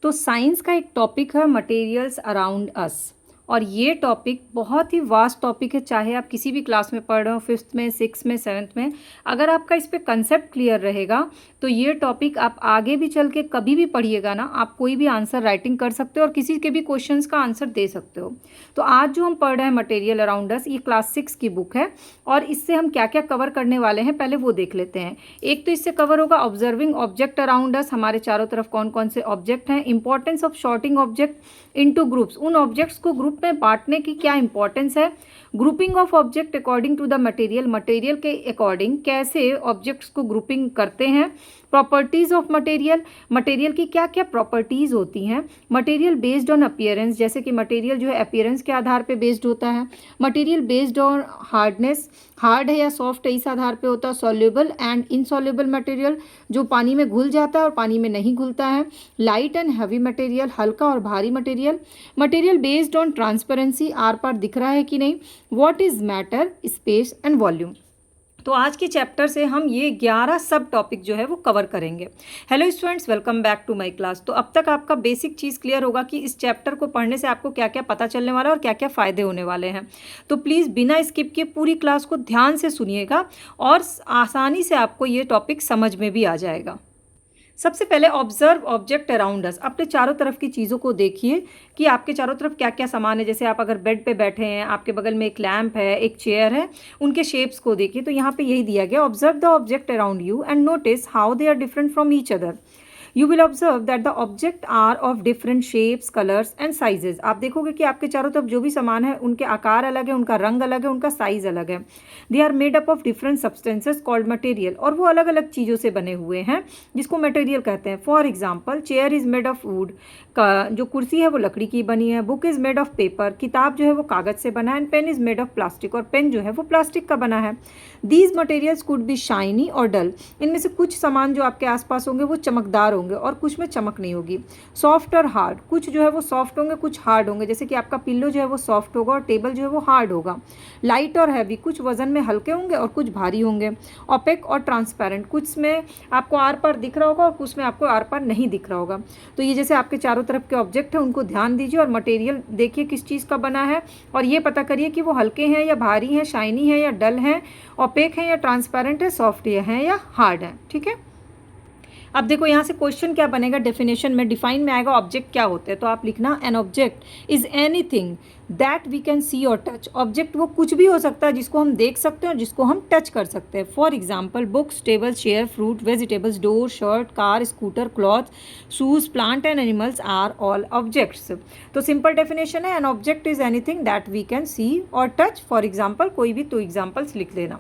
तो साइंस का एक टॉपिक है मटेरियल्स अराउंड अस। और ये टॉपिक बहुत ही वास्ट टॉपिक है, चाहे आप किसी भी क्लास में पढ़ रहे हो, फिफ्थ में, सिक्स में, सेवन्थ में। अगर आपका इस पे कंसेप्ट क्लियर रहेगा तो ये टॉपिक आप आगे भी चल के कभी भी पढ़िएगा ना, आप कोई भी आंसर राइटिंग कर सकते हो और किसी के भी क्वेश्चंस का आंसर दे सकते हो। तो आज जो हम पढ़ रहे हैं मटेरियल अराउंड अस, ये क्लास 6 की बुक है और इससे हम क्या क्या कवर करने वाले हैं पहले वो देख लेते हैं। एक तो इससे कवर होगा ऑब्जर्विंग ऑब्जेक्ट अराउंड अस, हमारे चारों तरफ कौन कौन से ऑब्जेक्ट हैं, importance of sorting object into groups, उन ऑब्जेक्ट्स को ग्रुप में बांटने की क्या इंपॉर्टेंस है, grouping of object according to the material, material के अकॉर्डिंग कैसे ऑब्जेक्ट्स को ग्रुपिंग करते हैं, प्रॉपर्टीज ऑफ मटेरियल, मटेरियल की क्या क्या प्रॉपर्टीज होती हैं, मटेरियल बेस्ड ऑन अपीयरेंस, जैसे कि मटेरियल जो है अपीयरेंस के आधार पे बेस्ड होता है, material based on hardness, hard है या सॉफ्ट है इस आधार पे होता है, सॉल्युबल एंड इनसॉल्युबल मटेरियल जो पानी में घुल जाता है और पानी में नहीं घुलता है, लाइट एंड हैवी मटेरियल हल्का और भारी material, material based on transparency आर पार दिख रहा है कि नहीं, what is matter, space and volume. तो आज के चैप्टर से हम ये 11 सब टॉपिक जो है वो कवर करेंगे। Hello students, welcome back to my class. तो अब तक आपका बेसिक चीज़ क्लियर होगा कि इस चैप्टर को पढ़ने से आपको क्या क्या पता चलने वाला है और क्या क्या फ़ायदे होने वाले हैं। तो प्लीज़ बिना स्किप किए पूरी क्लास को ध्यान से सुनिएगा और आसानी से आपको ये टॉपिक समझ में भी आ जाएगा। सबसे पहले ऑब्जर्व ऑब्जेक्ट अराउंड अस, अपने चारों तरफ की चीज़ों को देखिए कि आपके चारों तरफ क्या क्या सामान है। जैसे आप अगर बेड पे बैठे हैं, आपके बगल में एक लैंप है, एक चेयर है, उनके शेप्स को देखिए। तो यहाँ पे यही दिया गया, observe the object around you and notice how they are different from each other. You will observe that the object are of different shapes, colours and sizes. आप देखोगे कि आपके चारों तरफ जो भी सामान है उनके आकार अलग है, उनका रंग अलग है, उनका साइज अलग है। They are made up of different substances called material, और वो अलग अलग चीज़ों से बने हुए हैं जिसको मटेरियल कहते हैं। For example, chair is made of wood, का जो कुर्सी है वो लकड़ी की बनी है। Book is made of paper, किताब जो है वो कागज से बना है। And pen is made of plastic, और पेन जो है वो प्लास्टिक का बना है। These materials could be shiny और डल, इनमें से कुछ सामान जो आपके आसपास होंगे वो चमकदार होंगे और कुछ में चमक नहीं होगी। सॉफ्ट और हार्ड, कुछ जो है वो सॉफ्ट होंगे, कुछ हार्ड होंगे, जैसे कि आपका पिल्लो जो है वो सॉफ्ट होगा और टेबल जो है वो हार्ड होगा। लाइट और हैवी, कुछ वजन में हल्के होंगे और कुछ भारी होंगे। ओपेक और ट्रांसपेरेंट, कुछ में आपको आर पार दिख रहा होगा और कुछ में आपको आर पार नहीं दिख रहा होगा। तो ये जैसे आपके चारों तरफ के ऑब्जेक्ट है उनको ध्यान दीजिए और मटेरियल देखिए किस चीज़ का बना है, और ये पता करिए कि वो हल्के हैं या भारी हैं, शाइनी है या डल हैं, ओपेक है या ट्रांसपेरेंट है, सॉफ्ट है या हार्ड है। ठीक है, अब देखो यहाँ से क्वेश्चन क्या बनेगा, डेफिनेशन में, डिफाइन में आएगा ऑब्जेक्ट क्या होते हैं। तो आप लिखना, an object is anything that we can see और टच। ऑब्जेक्ट वो कुछ भी हो सकता है जिसको हम देख सकते हैं और जिसको हम टच कर सकते हैं। For example, books, table, chair, fruit, vegetables, door, shirt, car, scooter, cloth, shoes, plant and animals are all objects. तो सिंपल डेफिनेशन है, an object is anything that we can see और टच। फॉर एग्जाम्पल, कोई भी 2 examples लिख लेना।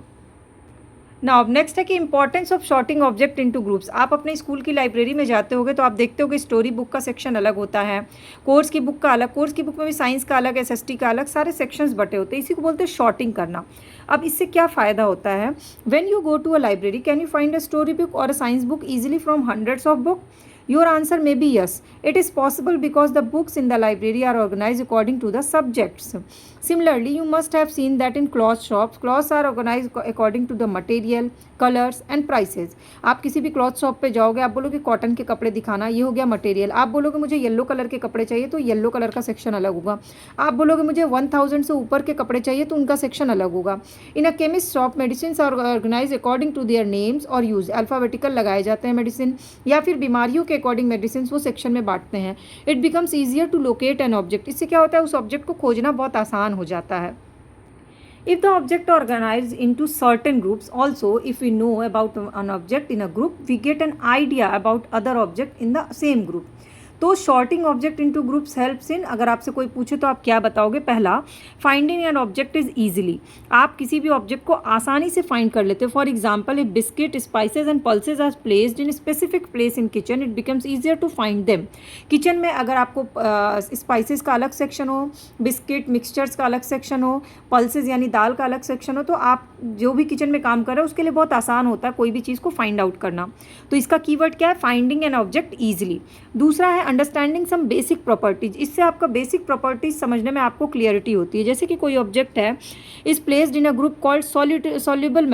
Now अब next है कि importance of sorting object into groups. आप अपने स्कूल की लाइब्रेरी में जाते होगे तो आप देखते होगे स्टोरी बुक का सेक्शन अलग होता है, कोर्स की बुक का अलग, कोर्स की बुक में भी साइंस का अलग, एसएसटी का अलग, सारे सेक्शंस बटे होते हैं। इसी को बोलते हैं शॉर्टिंग करना। अब इससे क्या फ़ायदा होता है, when you go to a library can you find a story book और a science book easily from hundreds of book? Your answer may be yes. It is possible because the books in the library are organized according to the subjects. Similarly, you must have seen that in cloth shops, clothes are organized according to the material, colors and prices. आप किसी भी cloth shop पे जाओगे, आप बोलोगे cotton के कपड़े दिखाना, ये हो गया मटेरियल। आप बोलोगे मुझे येलो कलर के कपड़े चाहिए तो येलो कलर का सेक्शन अलग होगा। आप बोलोगे मुझे 1000 से ऊपर के कपड़े चाहिए तो उनका सेक्शन अलग होगा। In a chemist shop, medicine are organise according to their names और यूज, अल्फ़ाबेटिकल लगाए जाते हैं मेडिसिन, या फिर बीमारियों के अकॉर्डिंग मेडिसिन वो सेक्शन में बांटते हैं। It becomes easier to locate an object, इससे क्या होता है, उस ऑब्जेक्ट को खोजना बहुत आसान हो जाता है। If the object organized into certain groups, also if we know about an object in a group, we get an idea about other object in the same group. तो sorting object into groups helps in, अगर आपसे कोई पूछे तो आप क्या बताओगे? पहला, finding an object is easily, आप किसी भी ऑब्जेक्ट को आसानी से फाइंड कर लेते हो। For example, if biscuit, spices and pulses are placed in specific place in kitchen, it becomes easier to find them. Kitchen में अगर आपको स्पाइसेस का अलग सेक्शन हो, बिस्किट मिक्सचर्स का अलग सेक्शन हो, पल्सेज यानी दाल का अलग सेक्शन हो, तो आप जो भी किचन में काम कर रहा है उसके लिए बहुत आसान होता है कोई भी चीज़ को फाइंड आउट करना। तो इसका कीवर्ड क्या है? Finding an object easily. दूसरा है अंडरस्टैंडिंग सम बेसिक प्रॉपर्टीज। इससे आपका बेसिक प्रॉपर्टीज समझने में आपको क्लियरिटी होती है। जैसे कि कोई ऑब्जेक्ट है is placed in a group called soluble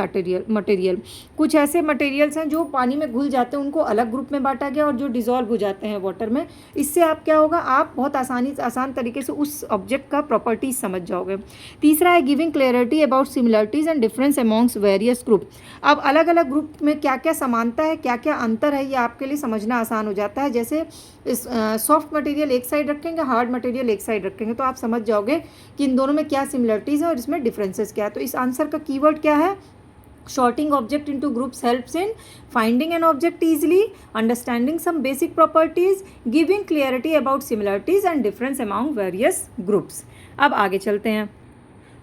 material. कुछ ऐसे मटेरियल्स हैं जो पानी में घुल जाते हैं, उनको अलग ग्रुप में बांटा गया, और जो डिजॉल्व हो जाते हैं वाटर में। इससे आप क्या होगा, आप बहुत आसान तरीके से उस ऑब्जेक्ट का प्रॉपर्टीज समझ जाओगे। तीसरा है giving clarity about similarities and difference amongst various group. अब अलग अलग ग्रुप में क्या क्या समानता है, क्या क्या अंतर है, ये आपके लिए समझना आसान हो जाता है। जैसे इस सॉफ्ट मटेरियल एक साइड रखेंगे, हार्ड मटेरियल एक साइड रखेंगे, तो आप समझ जाओगे कि इन दोनों में क्या सिमिलरिटीज़ है और इसमें डिफरेंसेस क्या है। तो इस आंसर का कीवर्ड क्या है? Sorting object into groups helps in finding an object easily, understanding some basic properties, giving clarity about similarities and difference among various groups. अब आगे चलते हैं।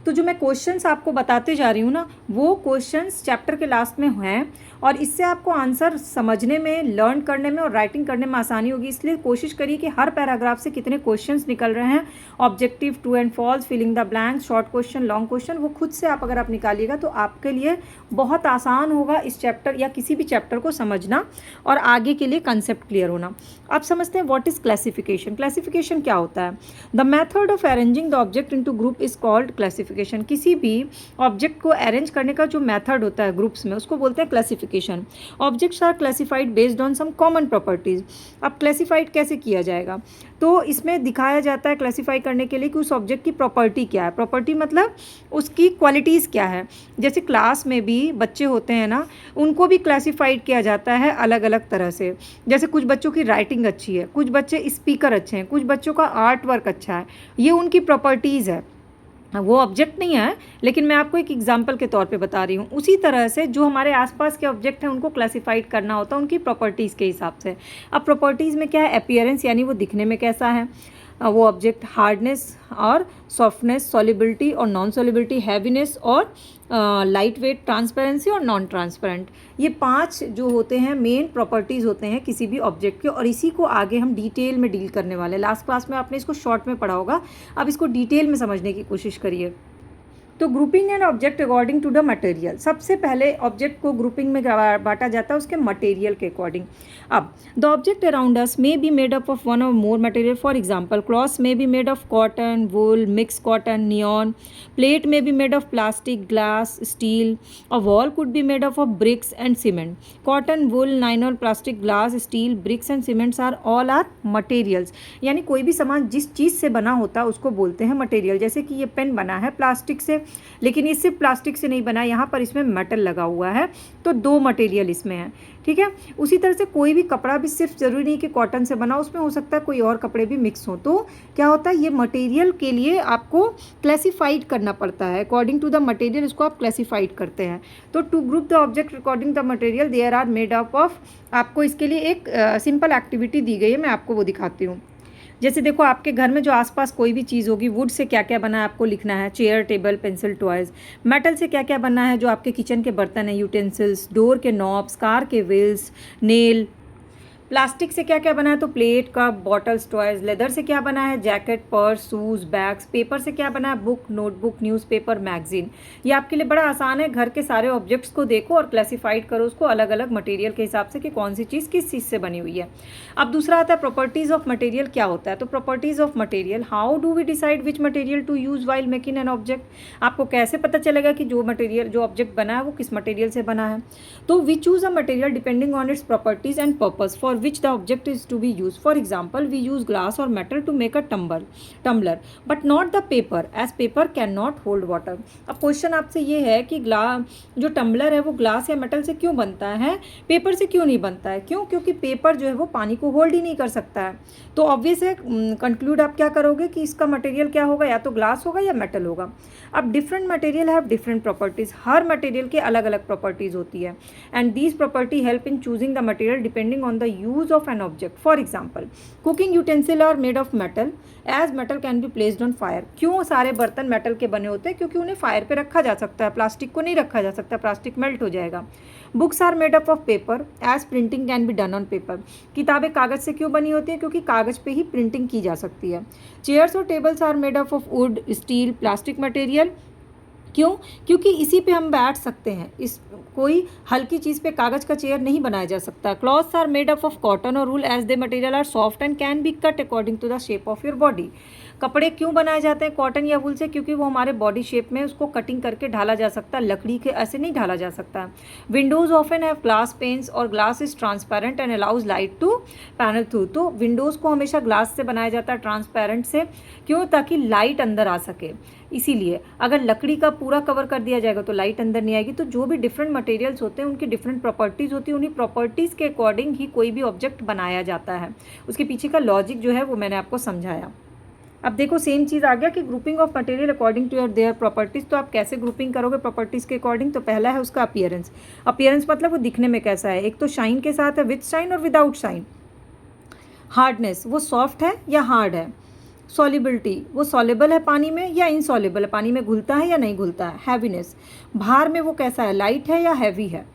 तो जो मैं क्वेश्चंस आपको बताते जा रही हूँ ना, वो क्वेश्चंस चैप्टर के लास्ट में हैं, और इससे आपको आंसर समझने में, लर्न करने में और राइटिंग करने में आसानी होगी। इसलिए कोशिश करिए कि हर पैराग्राफ से कितने क्वेश्चंस निकल रहे हैं, objective, true and false, filling the blank, short question, long question, वो खुद से अगर आप निकालिएगा तो आपके लिए बहुत आसान होगा इस चैप्टर या किसी भी चैप्टर को समझना और आगे के लिए कंसेप्ट क्लियर होना। आप समझते हैं व्हाट इज क्लासिफिकेशन। क्लासिफिकेशन क्या होता है? The method of arranging the object into group is called classification. किसी भी ऑब्जेक्ट को अरेंज करने का जो मेथड होता है ग्रुप्स में, उसको बोलते हैं classification. Objects are classified based on some common properties. अब क्लासिफाइड कैसे किया जाएगा? तो इसमें दिखाया जाता है क्लासिफाई करने के लिए कि उस ऑब्जेक्ट की प्रॉपर्टी क्या है। प्रॉपर्टी मतलब उसकी क्वालिटीज़ क्या है। जैसे क्लास में भी बच्चे होते हैं ना, उनको भी क्लासिफाइड किया जाता है अलग अलग तरह से। जैसे कुछ बच्चों की राइटिंग अच्छी है, कुछ बच्चे स्पीकर अच्छे हैं, कुछ बच्चों का आर्ट वर्क अच्छा है, ये उनकी प्रॉपर्टीज़ है। वो ऑब्जेक्ट नहीं है, लेकिन मैं आपको एक एग्जांपल के तौर पे बता रही हूँ। उसी तरह से जो हमारे आसपास के ऑब्जेक्ट हैं उनको क्लासिफाइड करना होता है उनकी प्रॉपर्टीज़ के हिसाब से। अब प्रॉपर्टीज़ में क्या है? अपीयरेंस, यानी वो दिखने में कैसा है वो ऑब्जेक्ट, हार्डनेस और सॉफ्टनेस, सॉलिबिलिटी और नॉन सॉलिबिलिटी, हैवीनेस और लाइट वेट, ट्रांसपेरेंसी और नॉन ट्रांसपेरेंट। ये 5 जो होते हैं मेन प्रॉपर्टीज़ होते हैं किसी भी ऑब्जेक्ट के, और इसी को आगे हम डिटेल में डील करने वाले हैं। लास्ट क्लास में आपने इसको शॉर्ट में पढ़ा होगा, अब इसको डिटेल में समझने की कोशिश करिए। तो grouping an object according to the material. सबसे पहले ऑब्जेक्ट को ग्रुपिंग में बांटा जाता है उसके मटेरियल के अकॉर्डिंग। अब the object around us may be made up of one और more material. For example, clothes may be made of cotton, wool, mix cotton, नियॉन। Plate may be made of plastic, glass, steel. A wall could be made of bricks and cement. Cotton, wool, nylon, plastic, glass, steel, bricks and cements are all are materials. यानी कोई भी सामान जिस चीज़ से बना होता है उसको बोलते हैं मटेरियल। जैसे कि ये पेन बना है प्लास्टिक से, लेकिन ये सिर्फ प्लास्टिक से नहीं बना, यहाँ पर इसमें मेटल लगा हुआ है, तो 2 मटेरियल इसमें है। ठीक है, उसी तरह से कोई भी कपड़ा भी सिर्फ ज़रूरी नहीं कि कॉटन से बना, उसमें हो सकता है कोई और कपड़े भी मिक्स हो। तो क्या होता है, ये मटेरियल के लिए आपको क्लासिफाइड करना पड़ता है। अकॉर्डिंग टू द मटेरियल इसको आप क्लासिफाइड करते हैं। तो to group the object according the material there are made up of. आपको इसके लिए एक सिंपल एक्टिविटी दी गई है, मैं आपको वो दिखाती हूँ। जैसे देखो, आपके घर में जो आसपास कोई भी चीज़ होगी, वुड से क्या क्या बना है आपको लिखना है, chair, table, pencil, toys. Metal से क्या क्या बना है, जो आपके किचन के बर्तन हैं, यूटेंसिल्स, डोर के नॉब्स, कार के व्हील्स, नेल। प्लास्टिक से क्या क्या बना है, तो plate, cup, bottles, toys. Leather से क्या बना है, jacket, purse, shoes, bags. Paper से क्या बना है, बुक, नोटबुक, न्यूज़पेपर, मैगजीन। ये आपके लिए बड़ा आसान है। घर के सारे ऑब्जेक्ट्स को देखो और क्लासिफाइड करो उसको अलग अलग मटेरियल के हिसाब से कि कौन सी चीज़ किस चीज़ से बनी हुई है। अब दूसरा आता है प्रॉपर्टीज़ ऑफ मटेरियल। क्या होता है? तो properties of material, how do we decide which material to use while making an object. आपको कैसे पता चलेगा कि जो मटेरियल, जो ऑब्जेक्ट बना है वो किस मटेरियल से बना है। तो we choose a material depending on its properties and purpose for which the object is to be used. For example, we use glass or metal to make a tumbler, but not the paper, as paper cannot hold water. अब question आपसे ये है कि जो tumbler है वो glass या metal से क्यों बनता है, पेपर से क्यों नहीं बनता है? क्यों? क्योंकि पेपर जो है वो पानी को होल्ड ही नहीं कर सकता है। तो ऑब्वियस है, कंक्लूड आप क्या करोगे कि इसका मटेरियल क्या होगा, या तो ग्लास होगा या मेटल होगा। अब different material have different properties. हर मटेरियल के अलग अलग प्रॉपर्टीज़ होती है, and these property help in choosing the material depending on the use of an object. For example, cooking utensil are made of metal as metal can be placed on fire. क्यों सारे बर्तन metal के बने होते हैं? क्योंकि उन्हें fire पे रखा जा सकता है, प्लास्टिक को नहीं रखा जा सकता, प्लास्टिक मेल्ट हो जाएगा। Books are made up of paper as printing can be done on paper. किताबें कागज़ से क्यों बनी होती हैं? क्योंकि कागज़ पे ही प्रिंटिंग की जा सकती है। चेयर्स और tables are made up of wood, steel, plastic material क्यों? क्योंकि इसी पे हम बैठ सकते हैं। इस कोई हल्की चीज़ पे कागज़ का चेयर नहीं बनाया जा सकता। Clothes are made up of cotton और wool as they material are soft and can be cut according to the shape of your body. कपड़े क्यों बनाए जाते हैं कॉटन या वूल से? क्योंकि वो हमारे बॉडी शेप में उसको कटिंग करके ढाला जा सकता है, लकड़ी के ऐसे नहीं ढाला जा सकता। Windows often have glass panes और glass is transparent and allows light to panel through. तो विंडोज़ को हमेशा ग्लास से बनाया जाता है, ट्रांसपेरेंट से। क्यों? ताकि लाइट अंदर आ सके। इसीलिए अगर लकड़ी का पूरा कवर कर दिया जाएगा तो लाइट अंदर नहीं आएगी। तो जो भी डिफरेंट मटेरियल्स होते हैं उनकी डिफरेंट प्रॉपर्टीज़ होती है, उन्हीं प्रॉपर्टीज़ के अकॉर्डिंग ही कोई भी ऑब्जेक्ट बनाया जाता है। उसके पीछे का लॉजिक जो है वो मैंने आपको समझाया। अब देखो सेम चीज़ आ गया कि grouping of material according to their properties. तो आप कैसे ग्रुपिंग करोगे प्रॉपर्टीज़ के अकॉर्डिंग? तो पहला है उसका अपीयरेंस। अपीयरेंस मतलब वो दिखने में कैसा है। एक तो शाइन के साथ है, विथ शाइन और विदाउट शाइन। हार्डनेस, वो सॉफ्ट है या हार्ड है। सॉलिबिलिटी, वो सॉलेबल है पानी में या इनसॉलेबल है, पानी में घुलता है या नहीं घुलता है। हैवीनेस, भार में वो कैसा है, लाइट है या हैवी है।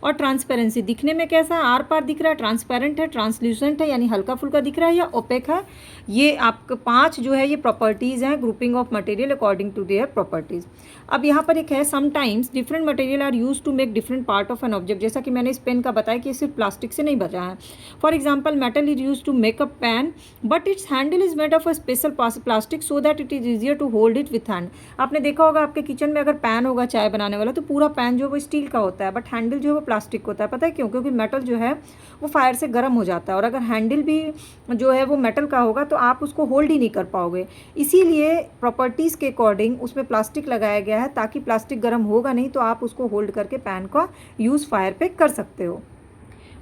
और ट्रांसपेरेंसी, दिखने में कैसा है, आर पार दिख रहा है, ट्रांसपेरेंट है, ट्रांसल्यूसेंट है यानी हल्का फुल्का दिख रहा है, या ओपेक है। ये आपके 5 जो है ये प्रॉपर्टीज़ हैं grouping of material according to their properties. अब यहाँ पर एक है, sometimes different material are use to make different part of an object. जैसा कि मैंने इस पेन का बताया कि ये सिर्फ प्लास्टिक से नहीं बचा है। For example, metal is use to make a pen but its handle is made of a special plastic so that it is easier to hold it with hand. आपने देखा होगा आपके किचन में अगर पैन होगा चाय बनाने वाला तो पूरा पैन जो है वो स्टील का होता है, बट हैंडल जो है वो प्लास्टिक होता है। पता है क्यों? क्योंकि मेटल जो है वो फायर से गर्म हो जाता है, और अगर हैंडल भी जो है वो मेटल का होगा तो आप उसको होल्ड ही नहीं कर पाओगे। इसीलिए प्रॉपर्टीज़ के अकॉर्डिंग उसमें प्लास्टिक लगाया गया है, ताकि प्लास्टिक गर्म होगा नहीं तो आप उसको होल्ड करके पैन का यूज़ फायर पे कर सकते हो।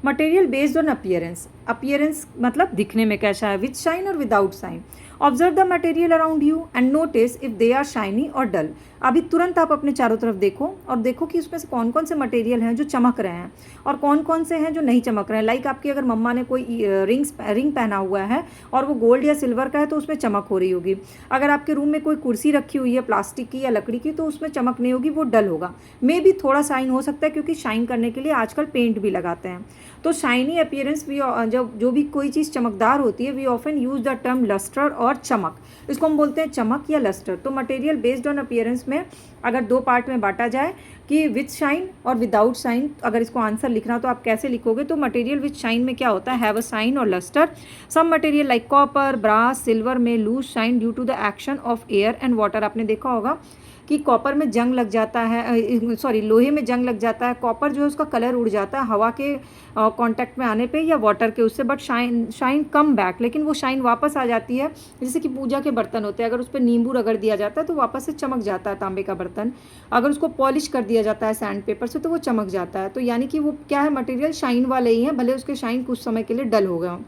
Material based on appearance, appearance मतलब दिखने में कैसा है, विथ शाइन और without shine. Observe the material around you and notice if they are shiny और डल। अभी तुरंत आप अपने चारों तरफ देखो और देखो कि उसमें से कौन कौन से मटेरियल हैं जो चमक रहे हैं और कौन कौन से हैं जो नहीं चमक रहे हैं। लाइक आपकी अगर मम्मा ने कोई रिंग पहना हुआ है और वो गोल्ड या सिल्वर का है तो उसमें चमक हो रही होगी। अगर आपके रूम में कोई कुर्सी रखी हुई है प्लास्टिक की या लकड़ी की तो उसमें चमक नहीं होगी, वो डल होगा। मे भी थोड़ा शाइन हो सकता है, क्योंकि शाइन करने के लिए आजकल पेंट भी लगाते हैं। तो शाइनी अपीयरेंस भी, जब जो भी कोई चीज़ चमकदार होती है, we often use the term lustre और चमक। इसको हम बोलते हैं चमक या लस्टर। तो मटेरियल बेस्ड ऑन अपीयरेंस में अगर 2 पार्ट में बांटा जाए कि विथ शाइन और विदाउट शाइन, अगर इसको आंसर लिखना तो आप कैसे लिखोगे? तो मटेरियल विथ शाइन में क्या होता है, हैव अ शाइन और lustre. Some material like copper, brass, silver में lose shine due to the action of air and water. आपने देखा होगा कि कॉपर में जंग लग जाता है, सॉरी लोहे में जंग लग जाता है, कॉपर जो है उसका कलर उड़ जाता है हवा के कांटेक्ट में आने पे या वाटर के उससे, बट शाइन कम बैक, लेकिन वो शाइन वापस आ जाती है। जैसे कि पूजा के बर्तन होते हैं, अगर उस पर नींबू रगड़ दिया जाता है तो वापस से चमक जाता है तांबे का बर्तन। अगर उसको पॉलिश कर दिया जाता है सैंड पेपर से तो वो चमक जाता है। तो यानी कि वो क्या है, मटेरियल शाइन वाले ही हैं, भले उसके शाइन कुछ समय के लिए डल हो गया।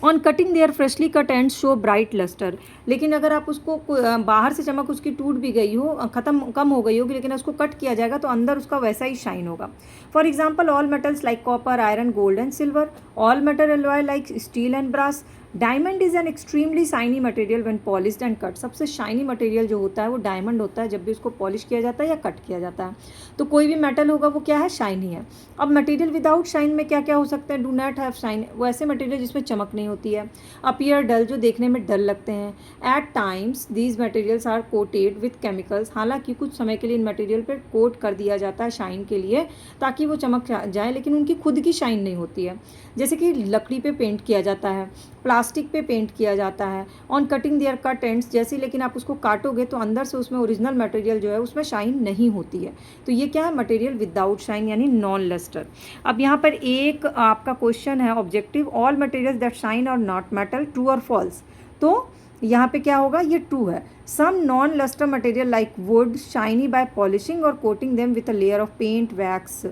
On cutting their freshly cut ends show bright lustre. लेकिन अगर आप उसको बाहर से चमक उसकी टूट भी गई हो, ख़त्म कम हो गई होगी, लेकिन उसको कट किया जाएगा तो अंदर उसका वैसा ही शाइन होगा। For example, all metals like copper, iron, gold and silver, all metal alloy like steel and brass. Diamond is an extremely shiny material when polished and cut. सबसे शाइनी मटेरियल जो होता है वो डायमंड होता है जब भी उसको पॉलिश किया जाता है या कट किया जाता है। तो कोई भी मेटल होगा वो क्या है, शाइनी है। अब मटेरियल विदाउट शाइन में क्या क्या हो सकते हैं? डू नॉट हैव शाइन, वो ऐसे मटेरियल जिसमें चमक नहीं होती है। अपीयर डल, जो देखने में डल लगते हैं। At times these materials are coated with chemicals. हालांकि कुछ समय के लिए इन मटेरियल पर कोट कर दिया जाता है शाइन के लिए ताकि वो चमक जाए, लेकिन उनकी खुद की शाइन नहीं होती है। जैसे कि लकड़ी पे पेंट किया जाता है, प्लास्टिक पे पेंट किया जाता है। On cutting their cut ends, जैसे लेकिन आप उसको काटोगे तो अंदर से उसमें ओरिजिनल मटेरियल जो है उसमें शाइन नहीं होती है। तो ये क्या है, मटेरियल विदाउट शाइन यानी नॉन लस्टर। अब यहाँ पर एक आपका क्वेश्चन है objective, all materials that shine और नॉट मेटल, ट्रू और फॉल्स। तो यहाँ पे क्या होगा, ये ट्रू है। Some non lustre material like wood shiny by polishing और coating them with a layer of paint wax.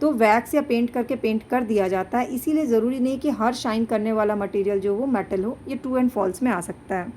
तो वैक्स या पेंट करके पेंट कर दिया जाता है, इसीलिए ज़रूरी नहीं कि हर शाइन करने वाला मटेरियल जो वो मेटल हो। ये ट्रू एंड फॉल्स में आ सकता है।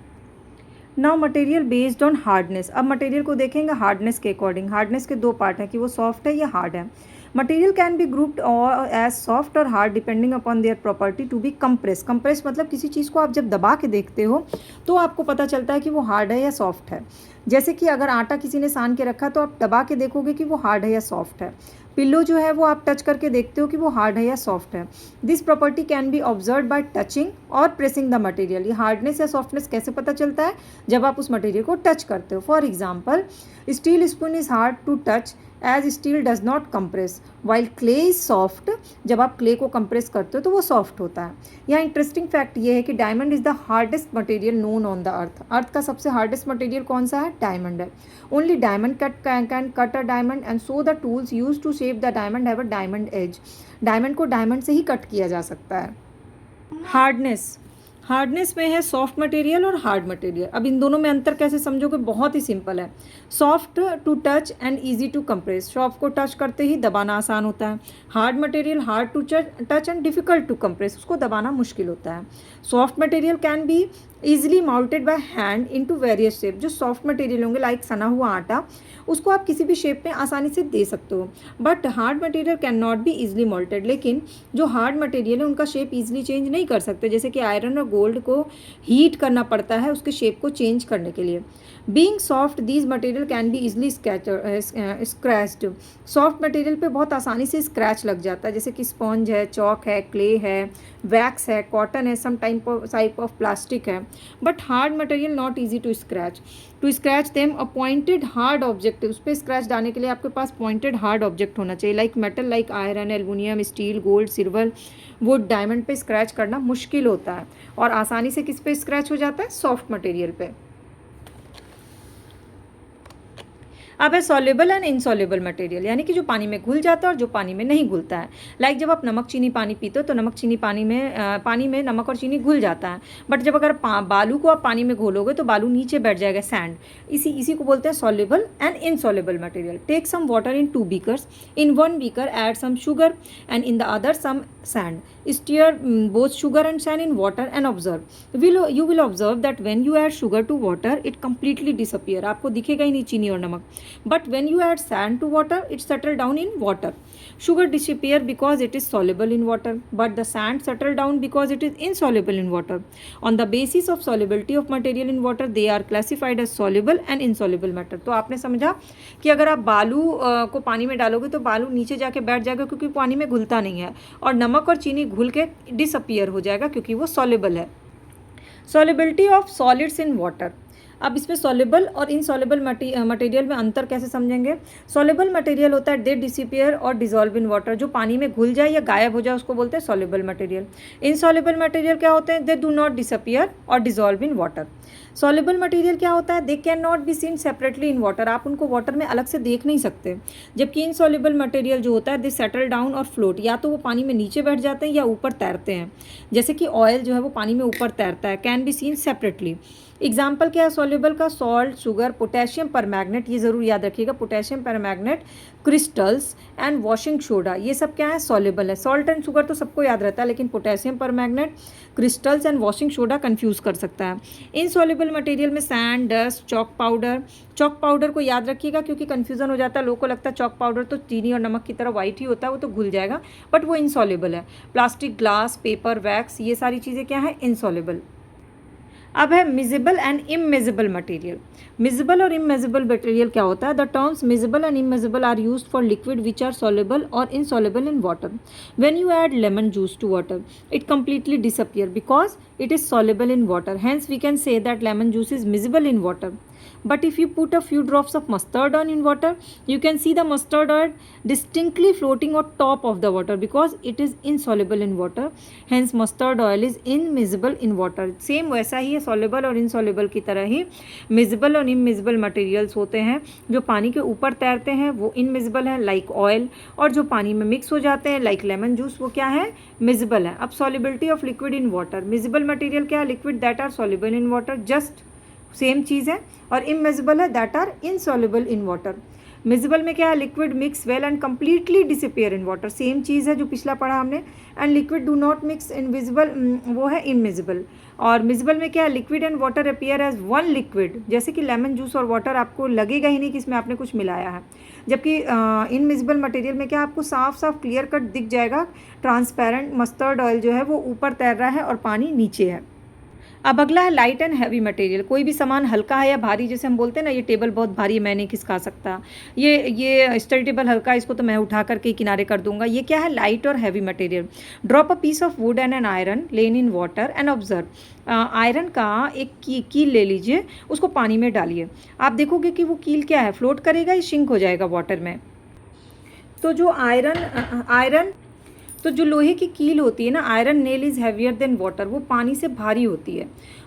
Now material based on hardness. अब मटेरियल को देखेंगे हार्डनेस के अकॉर्डिंग। हार्डनेस के 2 पार्ट हैं कि वो सॉफ्ट है या हार्ड है। Material can be grouped as soft और hard depending upon their property to be compress. Compress मतलब किसी चीज़ को आप जब दबा के देखते हो तो आपको पता चलता है कि वो हार्ड है या सॉफ्ट है। जैसे कि अगर आटा किसी ने सान के रखा तो आप दबा के देखोगे कि वो हार्ड है या सॉफ्ट है। पिल्लो जो है वो आप टच करके देखते हो कि वो हार्ड है या सॉफ्ट है। This property can be observe by touching और प्रेसिंग द मटेरियल। ये हार्डनेस या सॉफ्टनेस कैसे पता चलता है? जब आप उस मटेरियल को टच करते हो। For example, steel spoon is hard to touch as steel does not compress while clay is soft. जब आप क्ले को कंप्रेस करते हो तो वो सॉफ्ट होता है। यहाँ इंटरेस्टिंग फैक्ट ये है कि diamond is the hardest material known on the earth. Earth का सबसे हार्डेस्ट मटेरियल कौन सा है? डायमंड है। Only diamond can cut a diamond and so the tools use to shape the diamond have a diamond edge. Diamond को diamond से ही cut किया जा सकता है। हार्डनेस में है सॉफ्ट मटेरियल और हार्ड मटेरियल। अब इन दोनों में अंतर कैसे समझोगे? बहुत ही सिंपल है। Soft to touch and easy to compress, soft को टच करते ही दबाना आसान होता है। Hard material hard to touch and difficult to compress, उसको दबाना मुश्किल होता है। Soft material can be easily moulded by hand into various shape. जो सॉफ्ट मटेरियल होंगे लाइक सना हुआ आटा, उसको आप किसी भी शेप में आसानी से दे सकते हो। But hard material can not be easily molted. लेकिन जो हार्ड मटेरियल है उनका शेप ईजिली चेंज नहीं कर सकते। जैसे कि आयरन और गोल्ड को हीट करना पड़ता है उसके शेप को चेंज करने के लिए। Being soft these material can be easily scratched. Soft material पे बहुत आसानी से स्क्रैच लग जाता है, जैसे कि स्पॉन्ज है, चॉक है, क्ले है, वैक्स है, कॉटन है, सम टाइप ऑफ प्लास्टिक है। But hard material not easy to scratch them a pointed hard object. उस पर स्क्रैच डालने के लिए आपके पास पॉइंटेड हार्ड ऑब्जेक्ट होना चाहिए, like metal, like iron, aluminium, steel, gold, silver, would, diamond पे स्क्रैच करना मुश्किल होता है। और आसानी से किस पे स्क्रैच हो जाता है? सॉफ्ट मटेरियल पे। अब है सॉल्युबल एंड इनसॉल्युबल मटेरियल, यानी कि जो पानी में घुल जाता है और जो पानी में नहीं घुलता है। लाइक जब आप नमक चीनी पानी पीते हो तो नमक चीनी पानी में नमक और चीनी घुल जाता है। बट जब अगर बालू को आप पानी में घोलोगे तो बालू नीचे बैठ जाएगा, सैंड। इसी को बोलते हैं soluble and insoluble material. Take some water in 2 beakers, in 1 beaker add some sugar and in the other some sand. Stir both sugar and sand in water and observe. You will observe that when you add sugar to water, it completely disappear. आपको दिखेगा ही नहीं चीनी और नमक. But when you add sand to water, it settle down in water. Sugar disappear because it is soluble in water, but the sand settle down because it is insoluble in water. On the basis of solubility of material in water, they are classified as soluble and insoluble matter. तो आपने समझा कि अगर आप बालू को पानी में डालोगे तो बालू नीचे जाके बैठ जाएगा क्योंकि पानी में घुलता नहीं है, और नमक और चीनी घुल के डिसअपियर हो जाएगा क्योंकि वो सॉल्युबल है। Solubility of solids in water. अब इसमें सॉल्युबल और इनसॉल्युबल मटेरियल में अंतर कैसे समझेंगे? सॉल्युबल मटेरियल होता है दे डिसिपियर और डिजॉल्व इन वाटर, जो पानी में घुल जाए या गायब हो जाए उसको बोलते हैं सॉल्युबल मटेरियल। इनसॉल्युबल मटेरियल क्या होते हैं? दे डू नॉट डिसअपियर और dissolve in water. Soluble material क्या होता है? They can not be seen separately in water, आप उनको वाटर में अलग से देख नहीं सकते। जबकि इनसॉल्युबल मटेरियल जो होता है दे सेटल डाउन और फ्लोट, या तो वो पानी में नीचे बैठ जाते हैं या ऊपर तैरते हैं। जैसे कि ऑयल जो है वो पानी में ऊपर तैरता है, can be seen separately. Example क्या है सॉल्युबल का? सॉल्ट, शुगर, पोटेशियम परमैग्नेट, ये ज़रूर याद रखिएगा, potassium परमैग्नेट, crystals and washing soda, ये सब क्या है? सॉल्युबल है। सॉल्ट एंड शुगर तो सबको याद रहता है, लेकिन potassium परमैग्नेट, crystals and washing soda confuse कर सकता है। इनसॉल्युबल मटेरियल में सैंड, डस्ट, चॉक पाउडर को याद रखिएगा क्योंकि कन्फ्यूजन हो जाता है, लोगों को लगता है चॉक पाउडर तो चीनी और नमक की तरह वाइट ही होता है, वो तो घुल जाएगा, बट वो इनसॉल्युबल है। प्लास्टिक, ग्लास, पेपर, वैक्स, ये सारी चीज़ें क्या है? इनसॉल्युबल। अब है miscible and immiscible material. Miscible और इमेजिबल मटेरियल क्या होता है? The terms miscible and immiscible are used for liquid which are soluble और insoluble in water. When you add lemon juice to water, it completely disappear because it is soluble in water. Hence, we can say that lemon juice is miscible in water. But if you put a few drops of mustard oil in water, you can see the mustard oil distinctly floating on top of the water because it is insoluble in water. Hence, mustard oil is immiscible in water. Same वैसा ही है, soluble और insoluble की तरह ही miscible और immiscible materials होते हैं। जो पानी के ऊपर तैरते हैं वो immiscible है, like oil, और जो पानी में मिक्स हो जाते हैं like lemon juice, वो क्या है? miscible है। अब solubility of liquid in water, miscible material क्या है? liquid that are soluble in water, just same चीज़ है। और इमेजिबल है that are insoluble in water. Miscible में क्या है? Liquid mix well and completely disappear in water, same चीज़ है जो पिछला पढ़ा हमने। And liquid do not mix invisible, वो है इनमिजिबल। और मिजिबल में क्या है? Liquid and water appear as one liquid, जैसे कि लेमन जूस और वाटर आपको लगेगा ही नहीं कि इसमें आपने कुछ मिलाया है। जबकि इनमिजिबल मटेरियल में क्या आपको साफ साफ क्लियर कट दिख जाएगा, ट्रांसपेरेंट मस्टर्ड ऑयल जो है वो ऊपर तैर रहा है और पानी नीचे है। अब अगला है लाइट एंड हैवी मटेरियल। कोई भी सामान हल्का है या भारी, जैसे हम बोलते हैं ना ये टेबल बहुत भारी है, मैं नहीं खिसका सकता, ये स्टडी टेबल हल्का है, इसको तो मैं उठा करके किनारे कर दूंगा। ये क्या है? लाइट और heavy material. Drop a piece of wood and an iron लेन इन वाटर एंड ऑब्जर्व। आयरन का एक कील ले लीजिए, उसको पानी में डालिए, आप देखोगे कि वो कील क्या है, फ्लोट करेगा या शिंक हो जाएगा वाटर में। तो जो लोहे की कील होती है ना, iron nail is heavier than water, वो पानी से भारी होती है,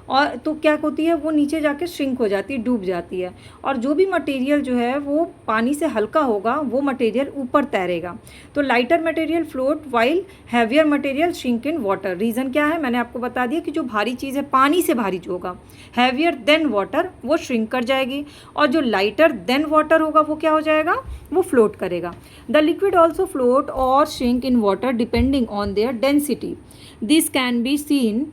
और तो क्या होती है, वो नीचे जाके श्रिंक हो जाती है, डूब जाती है। और जो भी मटेरियल जो है वो पानी से हल्का होगा, वो मटेरियल ऊपर तैरेगा। तो lighter material float while heavier material shrink in water. Reason क्या है? मैंने आपको बता दिया कि जो भारी चीज़ है, पानी से भारी जो होगा, हैवियर देन वाटर, वो श्रिंक कर जाएगी, और जो लाइटर देन वाटर होगा वो क्या हो जाएगा? वो फ्लोट करेगा। द लिक्विड ऑल्सो फ्लोट और shrink in water depending on their density. This can be seen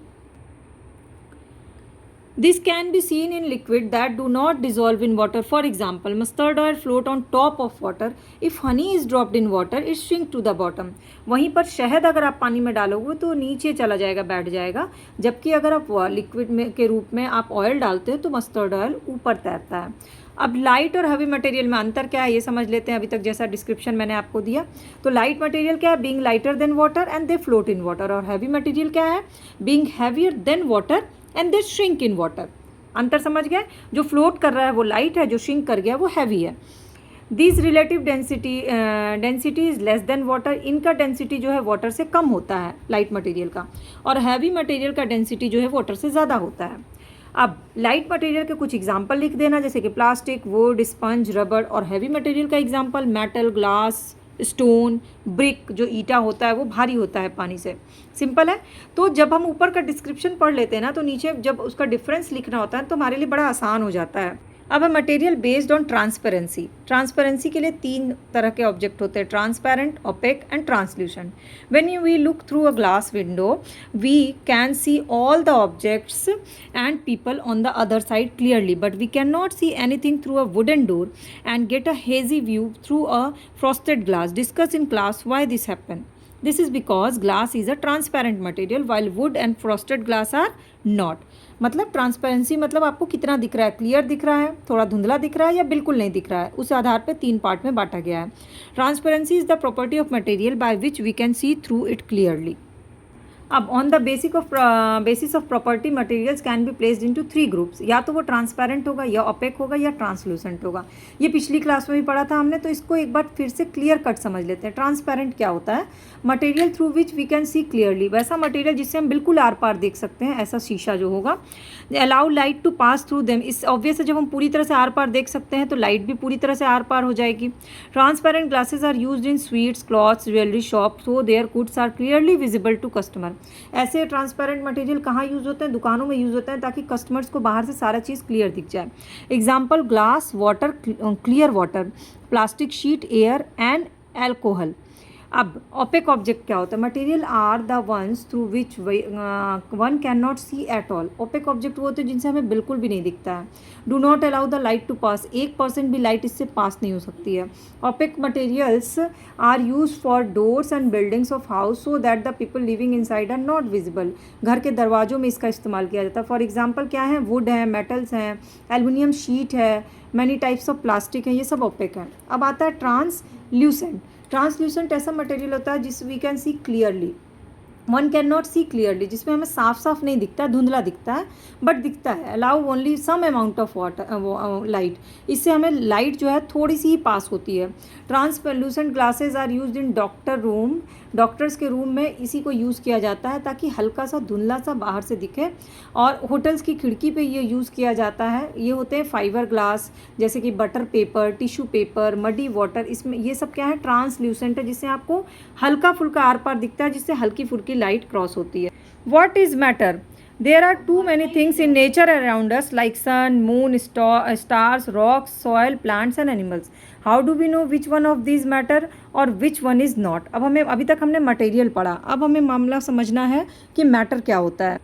This can be seen in liquid that do not dissolve in water. For example, mustard oil float on top of water. If honey is dropped in water, it shrink to the bottom. वहीं पर शहद अगर आप पानी में डालोगे तो नीचे चला जाएगा, बैठ जाएगा, जबकि अगर आप लिक्विड में के रूप में आप ऑयल डालते हो तो मस्टर्ड ऑयल ऊपर तैरता है। अब लाइट और हैवी मटेरियल में अंतर क्या है ये समझ लेते हैं। अभी तक जैसा डिस्क्रिप्शन मैंने आपको दिया, तो लाइट मटेरियल क्या है? Being lighter than water and they float in water. और हैवी मटेरियल क्या है? Being heavier than water and they shrink in water. अंतर समझ गए? जो फ्लोट कर रहा है वो लाइट है, जो श्रिंक कर गया वो हैवी है। This relative density is less than water. इनका डेंसिटी जो है वाटर से कम होता है, लाइट मटेरियल का, और हैवी मटेरियल का डेंसिटी जो है वाटर से ज़्यादा होता है। अब लाइट मटेरियल के कुछ एग्जाम्पल लिख देना, जैसे कि प्लास्टिक, वुड, स्पंज, रबर। और हैवी मटेरियल का example metal, glass, stone, brick. जो ईटा होता है वो भारी होता है पानी से। सिंपल है। तो जब हम ऊपर का डिस्क्रिप्शन पढ़ लेते हैं ना, तो नीचे जब उसका डिफरेंस लिखना होता है तो हमारे लिए बड़ा आसान हो जाता है। अब है material based on transparency. Transparency के लिए 3 तरह के ऑब्जेक्ट होते हैं: transparent, opaque and translucent. When we look through a glass window we can see all the objects and people on the other side clearly, but we can not see anything through a wooden door and get a hazy view through a frosted glass. Discuss in class why this happen. This is because glass is a transparent material while wood and frosted glass are not. मतलब transparency मतलब आपको कितना दिख रहा है, clear दिख रहा है, थोड़ा धुंधला दिख रहा है, या बिल्कुल नहीं दिख रहा है। उस आधार पर 3 पार्ट में बांटा गया है। Transparency is the property of material by which we can see through it clearly. अब on the basis of property materials can be placed into 3 groups. या तो वो ट्रांसपेरेंट होगा, या ओपेक होगा, या ट्रांसलूसेंट होगा। ये पिछली क्लास में भी पढ़ा था हमने, तो इसको एक बार फिर से क्लियर कट समझ लेते हैं। ट्रांसपेरेंट क्या होता है? Material through which we can see clearly. वैसा मटेरियल जिससे हम बिल्कुल आर पार देख सकते हैं, ऐसा शीशा जो होगा। Allow light to pass through them. इस ऑब्वियस है, जब हम पूरी तरह से आर पार देख सकते हैं तो लाइट भी पूरी तरह से आर पार हो जाएगी। Transparent glasses are used in sweets, clothes, jewellery shop, so their goods are clearly visible to customer. ऐसे ट्रांसपेरेंट मटेरियल कहाँ यूज़ होते हैं? दुकानों में यूज़ होते हैं, ताकि कस्टमर्स को बाहर से सारा चीज़ क्लियर दिख जाए। Example: glass, water, clear water, plastic sheet, air and alcohol. अब ओपेक ऑब्जेक्ट क्या होता है? Material are the ones through which one can not see at all. Opaque object वो होते हैं जिनसे हमें बिल्कुल भी नहीं दिखता है। Do not allow the light to pass. 1% भी लाइट इससे पास नहीं हो सकती है। Opaque materials are use for doors and buildings of house so that the people living in side are not visible. घर के दरवाजों में इसका इस्तेमाल किया जाता है। फॉर एग्जाम्पल क्या है? वुड है, मेटल्स हैं, एल्युमिनियम शीट है, मैनी टाइप्स ऑफ प्लास्टिक है, ये सब ओपेक है। अब आता है ट्रांसल्यूसेंट। ट्रांसल्यूसेंट ऐसा मटेरियल होता है जिस we can see clearly, one can not see clearly, जिसमें हमें साफ साफ नहीं दिखता है, धुंधला दिखता है, बट दिखता है। Allow only some amount of water light. इससे हमें लाइट जो है थोड़ी सी ही पास होती है। Translucent glasses are used in doctor room. Doctors के रूम में इसी को यूज़ किया जाता है ताकि हल्का सा धुंधला सा बाहर से दिखे। और होटल्स की खिड़की पे ये यूज़ किया जाता है। ये होते हैं फाइबर ग्लास, जैसे कि butter paper, tissue paper, muddy water. इसमें ये सब क्या है? ट्रांसल्यूसेंट है, जिससे आपको हल्का फुल्का आर पार दिखता है, जिससे हल्की फुल्की लाइट क्रॉस होती है। What is matter? There are too many things in nature around us like sun, moon, stars, rocks, soil, plants and animals. How do we know which one of these matter और which one is not? अब हमें अभी तक हमने material पढ़ा, अब हमें मामला समझना है कि मैटर क्या होता है।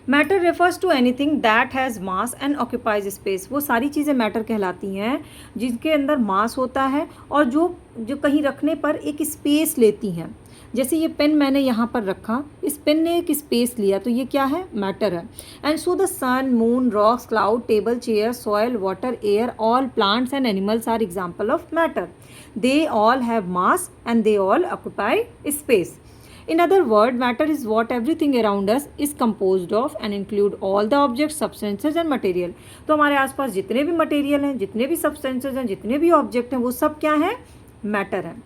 Matter refers to anything that has mass and occupies space. वो सारी चीज़ें मैटर कहलाती हैं जिनके अंदर मास होता है और जो कहीं रखने पर एक स्पेस लेती हैं। जैसे ये पेन मैंने यहाँ पर रखा, इस पेन ने एक स्पेस लिया, तो ये क्या है, मैटर है। And so the sun, moon, rocks, cloud, table, chair, soil, water, air, all plants and animals are example of matter. They all have mass and they all occupy space. In other words, matter is what everything around us is composed of and include all the objects, substances and material. तो हमारे आसपास जितने भी material हैं, जितने भी substances हैं, जितने भी ऑब्जेक्ट हैं, वो सब क्या हैं, मैटर हैं.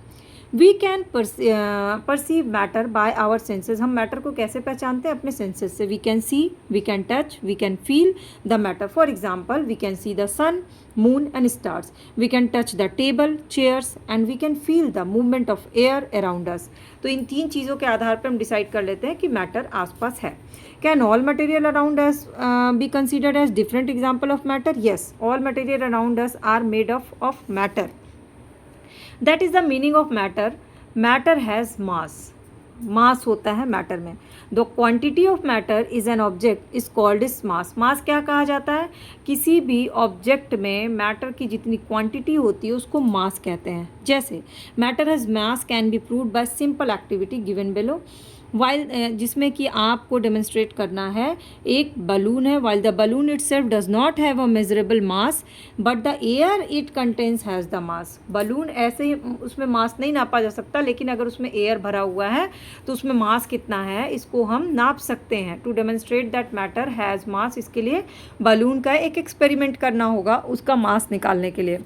We can perceive matter by our senses. हम मैटर को कैसे पहचानते हैं, अपने सेंसेस से. We can see, we can touch, we can feel the matter. For example, we can see the sun, moon and stars. We can touch the table, chairs and we can feel the movement of air around us. तो इन 3 चीज़ों के आधार पर हम decide कर लेते हैं कि मैटर आसपास है. Can all material around us be considered as different example of matter? Yes, all material around us are made of matter. That is the meaning of matter. Matter has mass. Mass होता है matter में. The quantity of matter is an object is called is mass. Mass क्या कहा जाता है, किसी भी object में मैटर की जितनी क्वांटिटी होती है उसको मास कहते हैं. जैसे matter has mass can be proved bye simple activity given below. While, जिसमें कि आपको डेमोन्स्ट्रेट करना है, एक बलून है. While the balloon it self does not have a measurable mass but the air it contains has the mass. Balloon ऐसे ही उसमें मास नहीं नापा जा सकता, लेकिन अगर उसमें एयर भरा हुआ है तो उसमें मास कितना है इसको हम नाप सकते हैं. To demonstrate that matter has mass, इसके लिए बलून का एक एक्सपेरिमेंट करना होगा उसका मास निकालने के लिए.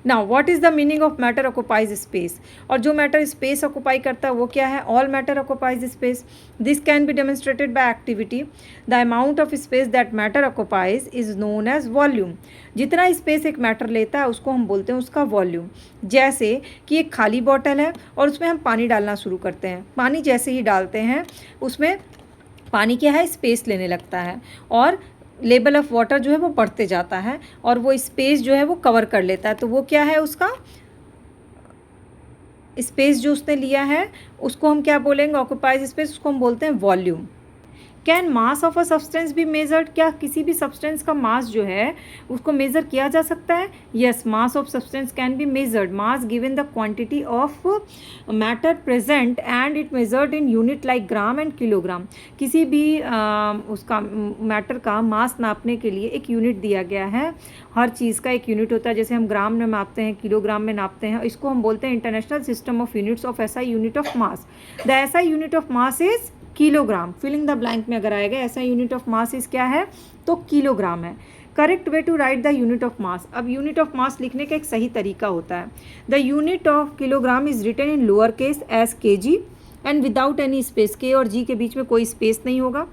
Now what is the meaning of matter occupies space. और जो मैटर स्पेस ऑक्युपाई करता है वो क्या है, all matter occupies space. This can be demonstrated by activity. The amount of space that matter occupies is known as volume. जितना space एक matter लेता है उसको हम बोलते हैं उसका वॉल्यूम. जैसे कि एक खाली बॉटल है और उसमें हम पानी डालना शुरू करते हैं. पानी जैसे ही डालते हैं उसमें पानी क्या है, स्पेस लेने लगता है और लेवल ऑफ वाटर जो है वो बढ़ते जाता है और वो स्पेस जो है वो कवर कर लेता है. तो वो क्या है, उसका स्पेस जो उसने लिया है उसको हम क्या बोलेंगे, ऑक्युपाइज स्पेस, उसको हम बोलते हैं volume. Can mass of a substance be measured. क्या किसी भी सब्सटेंस का मास जो है उसको मेज़र किया जा सकता है? Yes, mass of substance can be measured. Mass given the quantity of matter present and it measured in unit like gram and kilogram. किसी भी उसका मैटर का मास नापने के लिए एक यूनिट दिया गया है. हर चीज़ का एक यूनिट होता है. जैसे हम ग्राम में नापते हैं, किलोग्राम में नापते हैं. इसको हम बोलते हैं international system of units of SI unit of mass. The SI unit of mass is kilogram. Filling the blank में अगर आएगा ऐसा यूनिट ऑफ मास इज क्या है, तो किलोग्राम है. Correct way to write the unit of mass. अब unit of मास लिखने का एक सही तरीका होता है. The unit of kilogram is written in lower case as KG and without any space. K और जी के बीच में कोई स्पेस नहीं होगा.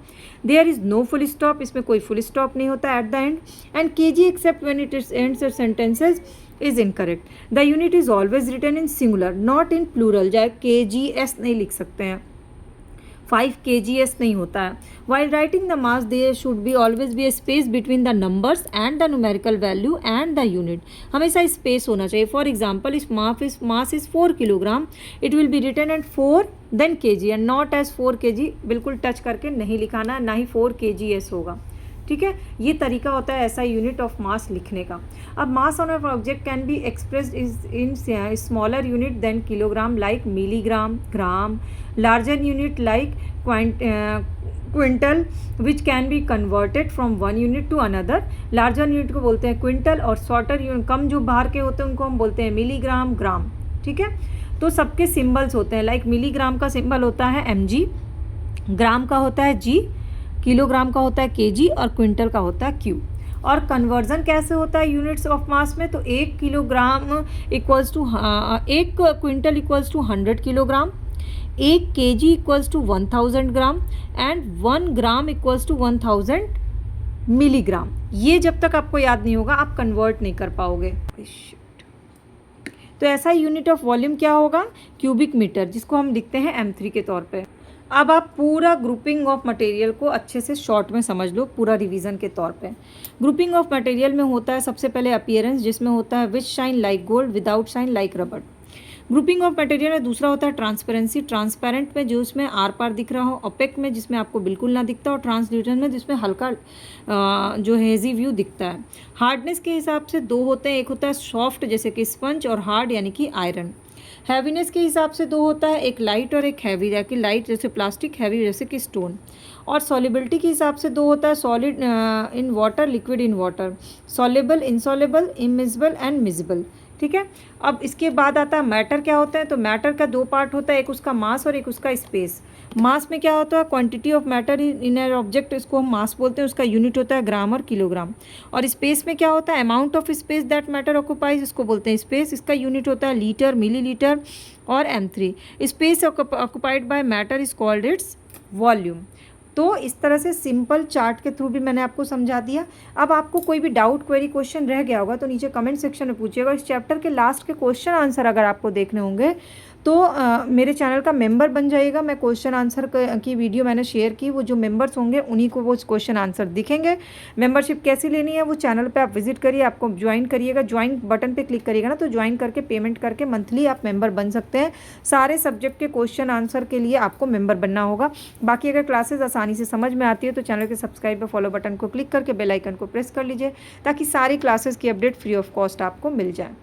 There is no full stop, इसमें कोई फुल स्टॉप नहीं होता at the end. End K G except when it ends sentences is incorrect. The unit is always written in singular not in plural. जाए K G S नहीं लिख सकते हैं, 5 kgs नहीं होता है. While writing the mass there should be always be a space between the numbers and the numerical value and the unit. हमेशा space होना चाहिए. फॉर एग्जाम्पल, इस mass is 4 kilogram, it will be written at 4 then kg and not as 4 kg. बिल्कुल touch करके नहीं लिखाना, ना ही 4 kgs होगा. ठीक है, ये तरीका होता है ऐसा यूनिट ऑफ मास लिखने का. अब mass on of object can be expressed in smaller unit than kilogram like milligram, gram. Larger unit like quintal which can be converted from one unit to another. Larger unit को बोलते हैं quintal और shorter unit, कम जो बाहर के होते हैं उनको हम बोलते हैं मिलीग्राम, ग्राम. ठीक है, तो सबके सिम्बल्स होते हैं. लाइक मिलीग्राम का सिंबल होता है mg, ग्राम का होता है g, किलोग्राम का होता है kg और क्विंटल का होता है q. और कन्वर्जन कैसे होता है यूनिट्स ऑफ मास में, तो 1 kilogram equals to 1 quintal equals to 100 kilogram, 1 kg equals to 1000 gram and 1 gram equals to 1000 milligram. ये जब तक आपको याद नहीं होगा आप कन्वर्ट नहीं कर पाओगे. तो ऐसा यूनिट ऑफ वॉल्यूम क्या होगा, क्यूबिक मीटर, जिसको हम लिखते हैं m3 के तौर पे. अब आप पूरा ग्रुपिंग ऑफ मटेरियल को अच्छे से शॉर्ट में समझ लो, पूरा रिवीजन के तौर पे. ग्रुपिंग ऑफ मटेरियल में होता है सबसे पहले अपीयरेंस, जिसमें होता है which shine like gold, without shine like rubber. Grouping of material में दूसरा होता है ट्रांसपेरेंसी. ट्रांसपेरेंट में जो इसमें आर पार दिख रहा हो, ओपेक में जिसमें आपको बिल्कुल ना दिखता, और ट्रांसल्यूसेंट में जिसमें हल्का जो हेजी व्यू दिखता है. हार्डनेस के हिसाब से 2 होते हैं, एक होता है सॉफ्ट जैसे कि स्पंज और हार्ड यानी कि आयरन. हैवीनेस के हिसाब से दो होता है, एक लाइट और एक हैवी, कि लाइट जैसे प्लास्टिक, हैवी जैसे कि स्टोन। और सॉलिबिलिटी के हिसाब से दो होता है, solid in water, liquid in water, soluble, insoluble, immiscible and miscible. ठीक है। अब इसके बाद आता है मैटर क्या होता है। तो मैटर का दो पार्ट होता है, एक उसका मास और एक उसका स्पेस। मास में क्या होता है, quantity of matter in an object, इसको हम मास बोलते हैं, उसका यूनिट होता है ग्राम और किलोग्राम। और स्पेस में क्या होता है, amount of space that matter occupies, इसको बोलते हैं स्पेस, इसका यूनिट होता है लीटर, मिलीलीटर और m3। Space occupied by matter is called its volume. तो इस तरह से सिंपल चार्ट के थ्रू भी मैंने आपको समझा दिया। अब आपको कोई भी डाउट, क्वेरी, क्वेश्चन रह गया होगा तो नीचे कमेंट सेक्शन में पूछिएगा। इस चैप्टर के लास्ट के क्वेश्चन आंसर अगर आपको देखने होंगे तो मेरे चैनल का मेंबर बन जाइएगा। मैं क्वेश्चन आंसर की वीडियो मैंने शेयर की, वो जो मेंबर्स होंगे उन्हीं को वो क्वेश्चन आंसर दिखेंगे। मेंबरशिप कैसे लेनी है वो चैनल पे आप विजिट करिए, आपको ज्वाइन करिएगा, ज्वाइन बटन पे क्लिक करिएगा ना, तो ज्वाइन करके पेमेंट करके मंथली आप मेंबर बन सकते हैं। सारे सब्जेक्ट के क्वेश्चन आंसर के लिए आपको मेंबर बनना होगा। बाकी अगर क्लासेज आसानी से समझ में आती है तो चैनल के सब्सक्राइब और फॉलो बटन को क्लिक करके बेल आइकन को प्रेस कर लीजिए, ताकि सारी क्लासेस की अपडेट फ्री ऑफ कॉस्ट आपको मिल जाए।